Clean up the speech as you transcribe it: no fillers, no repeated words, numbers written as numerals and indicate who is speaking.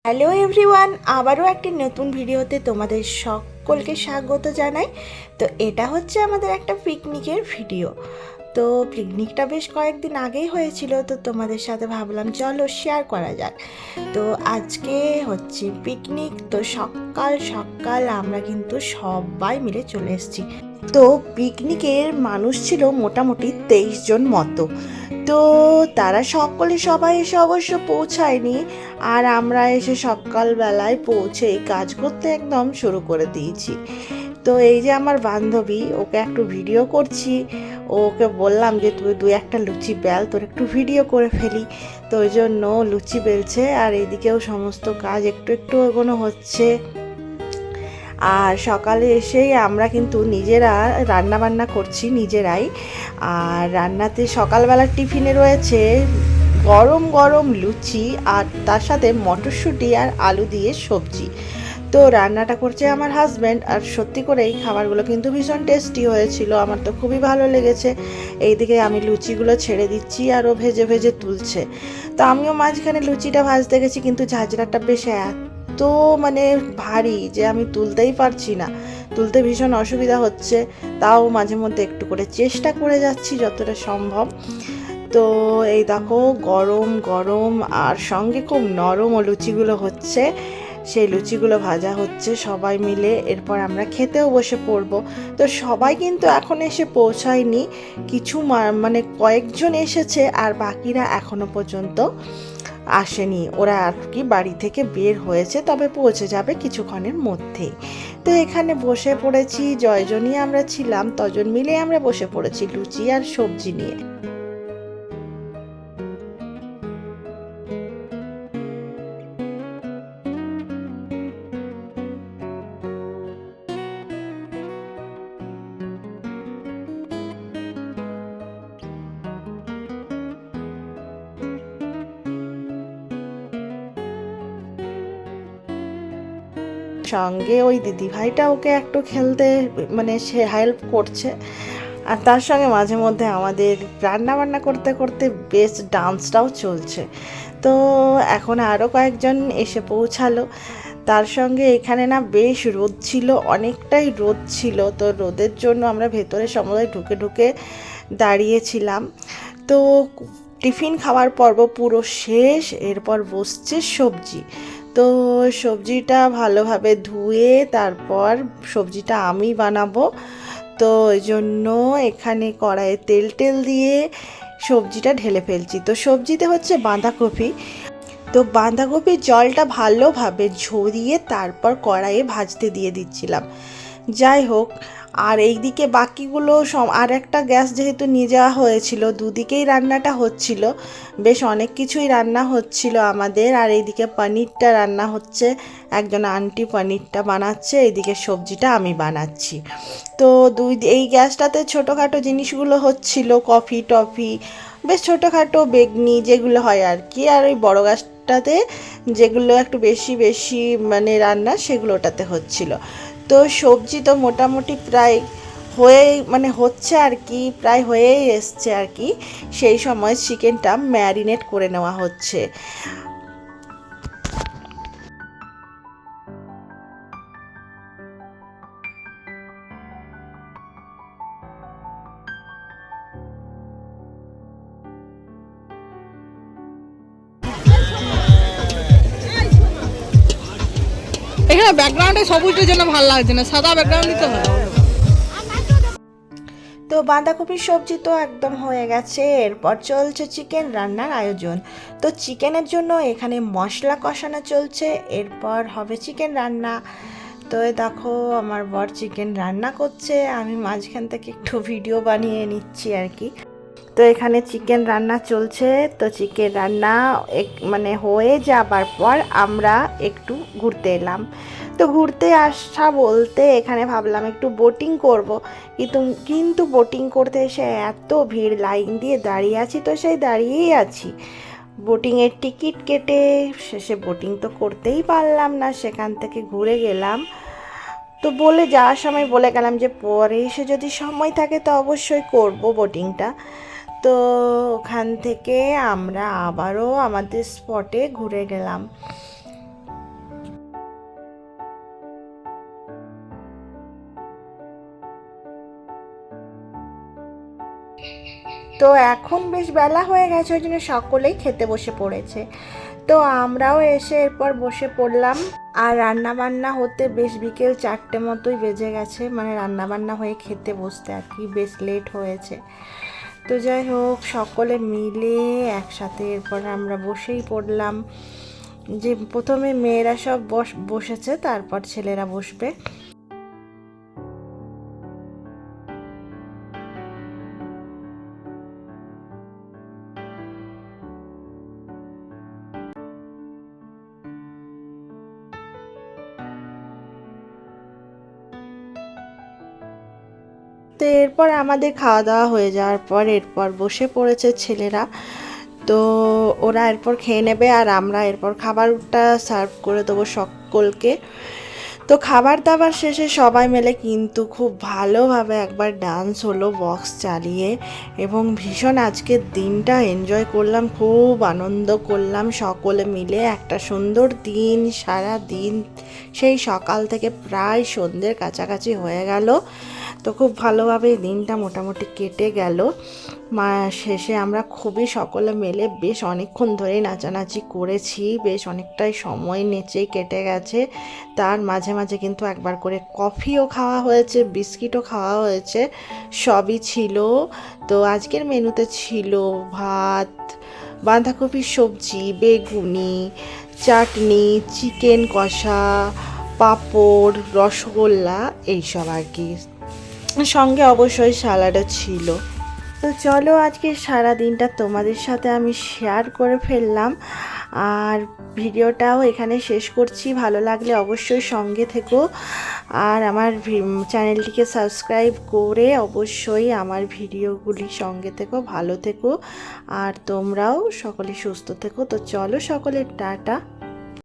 Speaker 1: Hello everyone, আবারও একটি নতুন ভিডিওতে তোমাদের সকলকে স্বাগত জানাই। তো এটা হচ্ছে আমাদের একটা পিকনিকের ভিডিও। তো পিকনিকটা বেশ কয়েকদিন আগেই হয়েছিল, তো তোমাদের সাথে ভাবলাম চলো শেয়ার করা যাক। তো আজকে হচ্ছে পিকনিক। তো সকাল সকাল আমরা কিন্তু সবাই মিলে চলে এসেছি। তো পিকনিকের মানুষ ছিল মোটামুটি 23 জন মতো। তো তারা সবাই এসে অবশ্য পৌঁছায়নি, আর আমরা এসে সকালবেলায় পৌঁছে কাজ করতে একদম শুরু করে দিয়েছি। তো এই যে আমার বান্ধবী, ওকে একটু ভিডিও করছি। ওকে বললাম যে তুই দুই একটা লুচি বেল, তোর একটু ভিডিও করে ফেলি। তো ওই জন্য লুচি বেলছে, আর এইদিকেও সমস্ত কাজ একটু একটু এগোনো হচ্ছে। আর সকালে এসেই আমরা কিন্তু নিজেরা রান্না বান্না করছি নিজেরাই। আর রান্নাতে সকালবেলার টিফিনে রয়েছে গরম গরম লুচি, আর তার সাথে মটরশুঁটি আর আলু দিয়ে সবজি। তো রান্নাটা করছে আমার হাজব্যান্ড, আর সত্যি করে এই খাবারগুলো কিন্তু ভীষণ টেস্টি হয়েছিল, আমার তো খুবই ভালো লেগেছে। এইদিকে আমি লুচিগুলো ছেড়ে দিচ্ছি, আর ও ভেজে ভেজে তুলছে। তো আমিও মাঝখানে লুচিটা ভাজতে গেছি, কিন্তু ঝাঁঝরাটা বেশ এত মানে ভারী যে আমি তুলতেই পারছি না, তুলতে ভীষণ অসুবিধা হচ্ছে। তাও মাঝে মধ্যে একটু করে চেষ্টা করে যাচ্ছি যতটা সম্ভব। তো এই দেখো গরম গরম আর সঙ্গে খুব নরম লুচিগুলো হচ্ছে, সেই লুচিগুলো ভাজা হচ্ছে সবাই মিলে। এরপর আমরা খেতেও বসে পড়বো। তো সবাই কিন্তু এখন এসে পৌঁছায়নি, কিছু মানে কয়েকজন এসেছে, আর বাকিরা এখনো পর্যন্ত আসেনি। ওরা আর কি বাড়ি থেকে বের হয়েছে, তবে পৌঁছে যাবে কিছুক্ষণের মধ্যেই। তো এখানে বসে পড়েছি, জয়জনই আমরা ছিলাম, তজন মিলে আমরা বসে পড়েছি লুচি আর সবজি নিয়ে। সঙ্গে ওই দিদিভাইটা ওকে একটু খেলতে মানে সে হেল্প করছে, আর তার সঙ্গে মাঝে মধ্যে আমাদের রান্না বান্না করতে করতে বেশ ডান্সটাও চলছে। তো এখন আরও কয়েকজন এসে পৌঁছালো। তার সঙ্গে এখানে না বেশ রোদ ছিল, অনেকটাই রোদ ছিল। তো রোদের জন্য আমরা ভেতরে সময় ঢুকে ঢুকে দাঁড়িয়েছিলাম। তো টিফিন খাওয়ার পর্ব পুরো শেষ, এরপর বসছে সবজি। তো সবজিটা ভালোভাবে ধুয়ে তারপর সবজিটা আমি বানাবো। তো ওই জন্য এখানে কড়াইয়ে তেল টেল দিয়ে সবজিটা ঢেলে ফেলছি। তো সবজিতে হচ্ছে বাঁধাকপি। তো বাঁধাকপির জলটা ভালোভাবে ঝরিয়ে তারপর কড়াইয়ে ভাজতে দিয়ে দিচ্ছিলাম। যাই হোক, আর এইদিকে বাকিগুলো আর একটা গ্যাস যেহেতু নিয়ে যাওয়া হয়েছিল, দুদিকেই রান্নাটা হচ্ছিল, বেশ অনেক কিছুই রান্না হচ্ছিল আমাদের। আর এইদিকে পনিরটা রান্না হচ্ছে, একজন আন্টি পনিরটা বানাচ্ছে, এইদিকে সবজিটা আমি বানাচ্ছি। তো এই গ্যাসটাতে ছোটোখাটো জিনিসগুলো হচ্ছিল, কফি টফি, বেশ ছোটোখাটো বেগনি যেগুলো হয় আর কি। আর ওই বড়ো গ্যাসটাতে যেগুলো একটু বেশি বেশি মানে রান্না, সেগুলোটাতে হচ্ছিল। তো সবজি তো মোটামুটি প্রায় হয়ে মানে হচ্ছে আর কি, প্রায় হয়েই এসছে আর কি। সেই সময় চিকেনটা ম্যারিনেট করে নেওয়া হচ্ছে।
Speaker 2: এখানে ব্যাকগ্রাউন্ডে সবুজের জন্য ভালো লাগছে না, সাদা ব্যাকগ্রাউন্ড দিতে হবে।
Speaker 1: তো বাঁধাকপির সবজি তো একদম হয়ে গেছে, এরপর চলছে চিকেন রান্নার আয়োজন। তো চিকেনের জন্য এখানে মশলা কষানো চলছে, এরপর হবে চিকেন রান্না। তো দেখো আমার বর চিকেন রান্না করছে, আমি মাঝখান থেকে একটু ভিডিও বানিয়ে নিচ্ছি আর কি। তো এখানে চিকেন রান্না চলছে। তো চিকেন রান্না মানে হয়ে যাবার পর আমরা একটু ঘুরতে এলাম। তো ঘুরতে আসা বলতে এখানে ভাবলাম একটু বোটিং করব, কিন্তু বোটিং করতে এসে এত ভিড়, লাইন দিয়ে দাঁড়িয়ে আছি, তো সেই দাঁড়িয়েই আছি। বোটিংয়ের টিকিট কেটে শেষে বোটিং তো করতেই পারলাম না, সেখান থেকে ঘুরে গেলাম। তো যাওয়ার সময় বলে গেলাম যে পরে এসে যদি সময় থাকে তো অবশ্যই করব বোটিংটা। তো ওখান থেকে আমরা আবারও আমাদের স্পটে ঘুরে গেলাম। তো এখন বেশ বেলা হয়ে গেছে, ওই জন্য সকলেই খেতে বসে পড়েছে। তো আমরাও এসে এরপর বসে পড়লাম। আর রান্না বান্না হতে বেশ বিকেল 4টে মতোই বেজে গেছে, মানে রান্না বান্না হয়ে খেতে বসতে আর কি বেশ লেট হয়েছে। তো যাই হোক, সকলে মিলে একসাথে এরপর আমরা বসেই পড়লাম। যে প্রথমে মেয়েরা সব বসেছে, তারপর ছেলেরা বসবে। তো এরপর আমাদের খাওয়া দাওয়া হয়ে যাওয়ার পর এরপর বসে পড়েছে ছেলেরা। তো ওরা এরপর খেয়ে নেবে, আর আমরা এরপর খাবারটা সার্ভ করে দেবো সকলকে। তো খাবার দাবার শেষে সবাই মিলে কিন্তু খুব ভালোভাবে একবার ডান্স হলো বক্স চালিয়ে, এবং ভীষণ আজকের দিনটা এনজয় করলাম, খুব আনন্দ করলাম সকলে মিলে। একটা সুন্দর দিন, সারা দিন সেই সকাল থেকে প্রায় সন্ধ্যের কাছাকাছি হয়ে গেল। তো খুব ভালোভাবে এই দিনটা মোটামুটি কেটে গেল। শেষে আমরা খুবই সকলে মিলে বেশ অনেকক্ষণ ধরেই নাচানাচি করেছি, বেশ অনেকটাই সময় নেচেই কেটে গেছে। তার মাঝে মাঝে কিন্তু একবার করে কফিও খাওয়া হয়েছে, বিস্কিটও খাওয়া হয়েছে, সবই ছিল। তো আজকের মেনুতে ছিল ভাত, বাঁধাকপির সবজি, বেগুনি, চাটনি, চিকেন কষা, পাঁপড়, রসগোল্লা, এইসব আর কি। সঙ্গে অবশ্যই স্যালাডও ছিল। তো চলো, আজকে সারা দিনটা তোমাদের সাথে আমি শেয়ার করে ফেললাম, আর ভিডিওটাও এখানে শেষ করছি। ভালো লাগলে অবশ্যই সঙ্গে থেকো, আর আমার চ্যানেলটিকে সাবস্ক্রাইব করে অবশ্যই আমার ভিডিওগুলি সঙ্গে থেকো। ভালো থেকো, আর তোমরাও সকলে সুস্থ থেকো। তো চলো সকলে, টাটা।